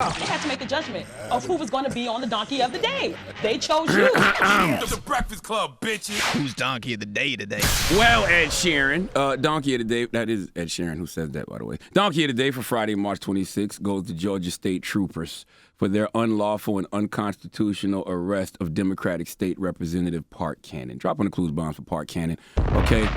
They had to make a judgment of who was going to be on the donkey of the day. They chose you. The Breakfast Club, bitches. Who's donkey of the day today? Well, Ed Sheeran, donkey of the day. That is Ed Sheeran who says that, by the way. Donkey of the day for Friday, March 26th goes to Georgia State Troopers for their unlawful and unconstitutional arrest of Democratic State Representative Park Cannon. Drop on the clues bombs for Park Cannon, okay?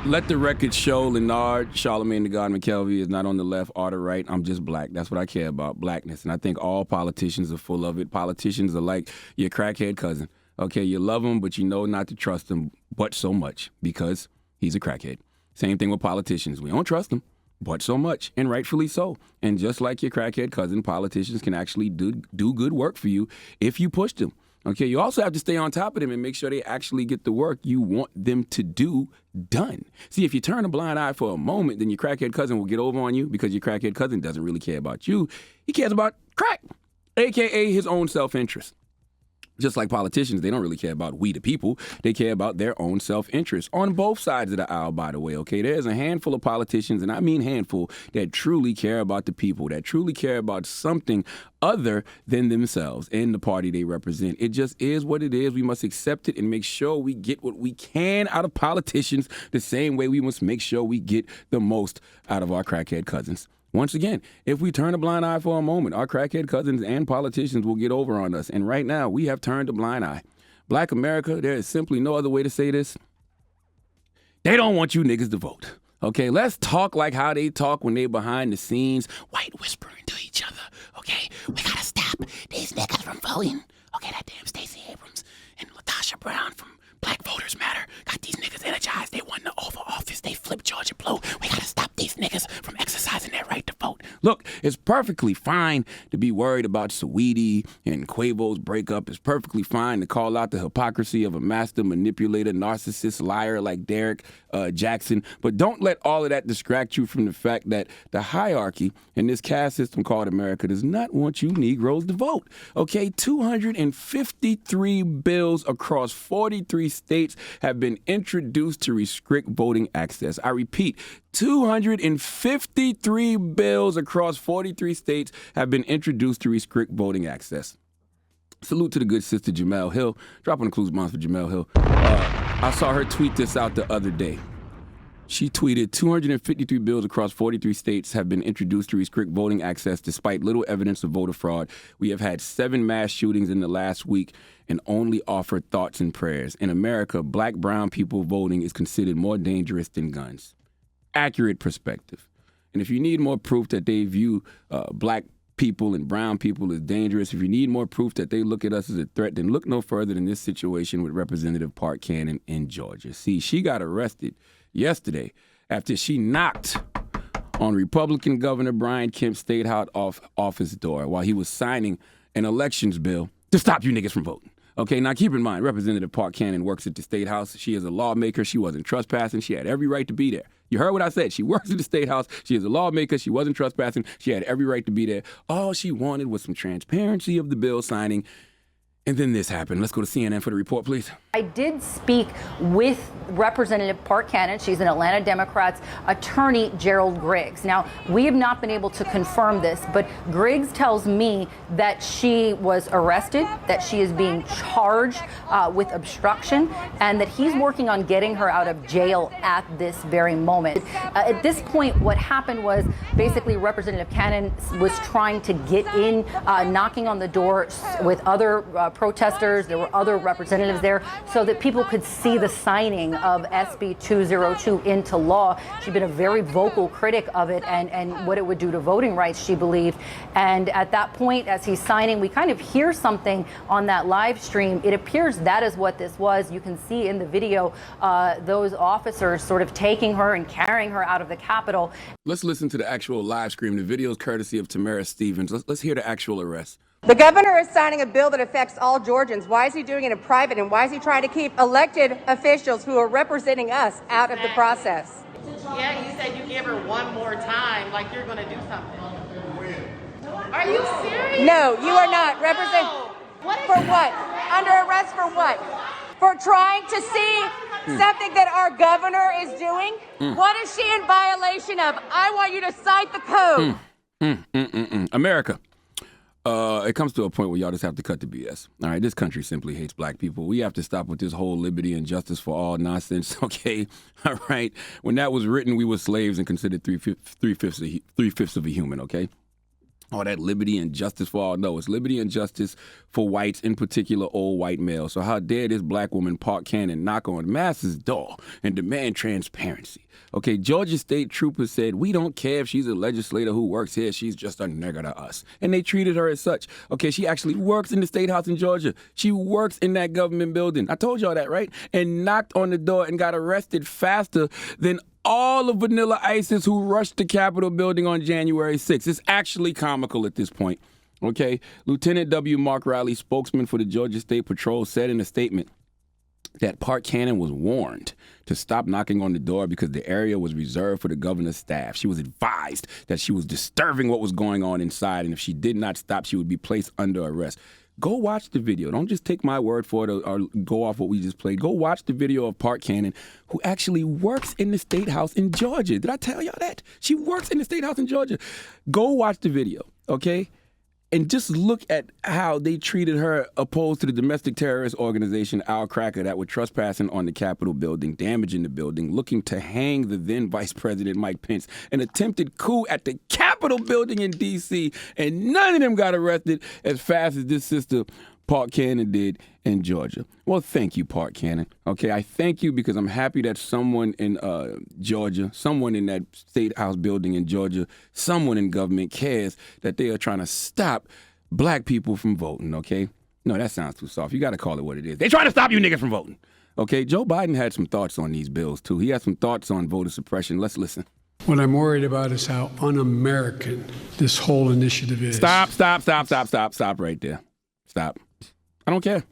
Let the record show Leonard, Charlamagne the God McKelvey is not on the left or the right. I'm just black. That's what I care about, blackness. And I think all politicians are full of it. Politicians are like your crackhead cousin. Okay, you love him, but you know not to trust him, but so much because he's a crackhead. Same thing with politicians. We don't trust them, but so much, and rightfully so. And just like your crackhead cousin, politicians can actually do good work for you if you push them. Okay, you also have to stay on top of them and make sure they actually get the work you want them to do done. See, if you turn a blind eye for a moment, then your crackhead cousin will get over on you because your crackhead cousin doesn't really care about you. He cares about crack, a.k.a. his own self-interest. Just like politicians, they don't really care about we the people. They care about their own self-interest on both sides of the aisle, by the way, okay? There's a handful of politicians, and I mean handful, that truly care about the people, that truly care about something other than themselves and the party they represent. It just is what it is. We must accept it and make sure we get what we can out of politicians the same way we must make sure we get the most out of our crackhead cousins. Once again, if we turn a blind eye for a moment, our crackhead cousins and politicians will get over on us. And right now, we have turned a blind eye. Black America, there is simply no other way to say this. They don't want you niggas to vote. Okay, let's talk like how they talk when they behind the scenes, white whispering to each other. Okay, we gotta stop these niggas from voting. Okay, that damn Stacey Abrams and LaTosha Brown from Black Voters Matter got these niggas energized. They won the Oval Office. They flipped Georgia blue. We gotta stop these niggas from exercising their right to vote. Look, it's perfectly fine to be worried about Saweetie and Quavo's breakup. It's perfectly fine to call out the hypocrisy of a master manipulator, narcissist, liar like Derek Jackson. But don't let all of that distract you from the fact that the hierarchy in this caste system called America does not want you Negroes to vote. Okay, 253 bills across 43 states have been introduced to restrict voting access. I repeat, 253 bills across 43 states have been introduced to restrict voting access. Salute to the good sister Jamel Hill. Drop on the clues bombs for Jamel Hill. I saw her tweet this out the other day. She tweeted, 253 bills across 43 states have been introduced to restrict voting access despite little evidence of voter fraud. We have had 7 mass shootings in the last week and only offered thoughts and prayers. In America, black, brown people voting is considered more dangerous than guns. Accurate perspective. And if you need more proof that they view black people and brown people as dangerous, if you need more proof that they look at us as a threat, then look no further than this situation with Representative Park Cannon in Georgia. See, she got arrested yesterday after she knocked on Republican Governor Brian Kemp's State House office door while he was signing an elections bill to stop you niggas from voting. Okay, now keep in mind, Representative Park Cannon works at the State House. She is a lawmaker. She wasn't trespassing. She had every right to be there. You heard what I said. She works at the State House. She is a lawmaker. She wasn't trespassing. She had every right to be there. All she wanted was some transparency of the bill signing. And then this happened. Let's go to CNN for the report, please. I did speak with Representative Park Cannon. She's an Atlanta Democrats attorney, Gerald Griggs. Now, we have not been able to confirm this, but Griggs tells me that she was arrested, that she is being charged with obstruction, and that he's working on getting her out of jail at this very moment. At this point, what happened was basically Representative Cannon was trying to get in, knocking on the door with other protesters. There were other representatives there, so that people could see the signing of SB 202 into law. She'd been a very vocal critic of it and what it would do to voting rights, she believed. And at that point, as he's signing, we kind of hear something on that live stream. It appears that is what this was. You can see in the video those officers sort of taking her and carrying her out of the Capitol. Let's listen to the actual live stream. The video is courtesy of Tamara Stevens. Let's hear the actual arrest. The governor is signing a bill that affects all Georgians. Why is he doing it in private, and why is he trying to keep elected officials who are representing us out of the process? Yeah, you said you give her one more time, like you're going to do something. Are you serious? No, you are not. Represent. For what? Under arrest for what? For trying to see something that our governor is doing? What is she in violation of? I want you to cite the code. America. It comes to a point where y'all just have to cut the BS. All right, this country simply hates black people. We have to stop with this whole liberty and justice for all nonsense, okay? All right? When that was written, we were slaves and considered three-fifths of a human, okay? All that liberty and justice for all. No, it's liberty and justice for whites, in particular old white males. So how dare this black woman, Park Cannon, knock on masses' door and demand transparency? Okay, Georgia State Troopers said, we don't care if she's a legislator who works here. She's just a nigger to us. And they treated her as such. Okay, she actually works in the State House in Georgia. She works in that government building. I told y'all that, right? And knocked on the door and got arrested faster than all of Vanilla Isis who rushed the Capitol building on January 6th. It's actually comical at this point, okay? Lieutenant W. Mark Riley, spokesman for the Georgia State Patrol, said in a statement that Park Cannon was warned to stop knocking on the door because the area was reserved for the governor's staff. She was advised that she was disturbing what was going on inside, and if she did not stop, she would be placed under arrest. Go watch the video. Don't just take my word for it or go off what we just played. Go watch the video of Park Cannon, who actually works in the State House in Georgia. Did I tell y'all that? She works in the State House in Georgia. Go watch the video, okay? And just look at how they treated her opposed to the domestic terrorist organization Al Cracker that were trespassing on the Capitol building, damaging the building, looking to hang the then Vice President Mike Pence, an attempted coup at the Capitol building in D.C., and none of them got arrested as fast as this sister Park Cannon did in Georgia. Well, thank you, Park Cannon. Okay, I thank you because I'm happy that someone in Georgia, someone in that State House building in Georgia, someone in government cares that they are trying to stop black people from voting, okay? No, that sounds too soft. You got to call it what it is. They're trying to stop you niggas from voting, okay? Joe Biden had some thoughts on these bills, too. He had some thoughts on voter suppression. Let's listen. What I'm worried about is how un-American this whole initiative is. Stop right there. Stop. I don't care.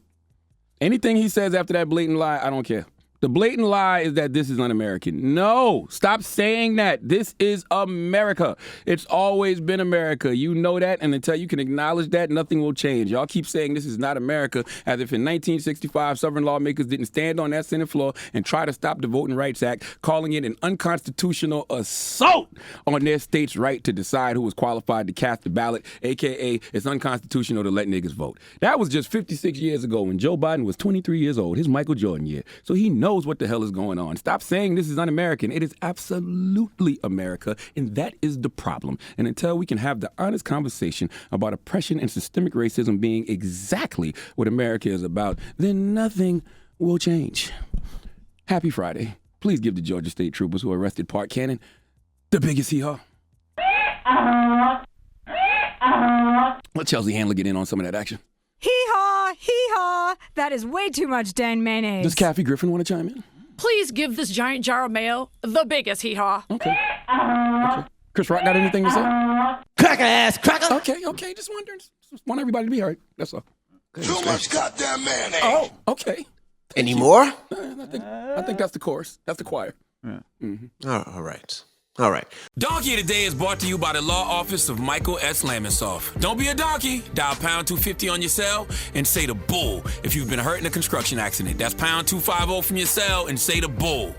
Anything he says after that blatant lie, I don't care. The blatant lie is that this is un-American. No, stop saying that. This is America. It's always been America. You know that, and until you can acknowledge that, nothing will change. Y'all keep saying this is not America, as if in 1965, sovereign lawmakers didn't stand on that Senate floor and try to stop the Voting Rights Act, calling it an unconstitutional assault on their state's right to decide who was qualified to cast the ballot, a.k.a. it's unconstitutional to let niggas vote. That was just 56 years ago when Joe Biden was 23 years old, his Michael Jordan year. So he knows what the hell is going on. Stop saying this is un-American. It is absolutely America, and that is the problem. And until we can have the honest conversation about oppression and systemic racism being exactly what America is about, then nothing will change. Happy Friday. Please give the Georgia State Troopers who arrested Park Cannon the biggest hee-haw. Let Chelsea Handler get in on some of that action. Hee-haw, hee-haw. That is way too much Dan mayonnaise. Does Kathy Griffin want to chime in? Please give this giant jar of mayo the biggest hee-haw. Okay. Chris Rock got anything to say? Cracker ass, cracker. Okay. Just wondering. Just want everybody to be heard. That's all. Too much goddamn mayonnaise. Oh, okay. Any more? I think that's the chorus. That's the choir. Yeah. Mm-hmm. All right. All right. Donkey of the Day is brought to you by the law office of Michael S. Lamonsoff. Don't be a donkey. Dial pound 250 on your cell and say the bull if you've been hurt in a construction accident. That's pound 250 from your cell and say the bull.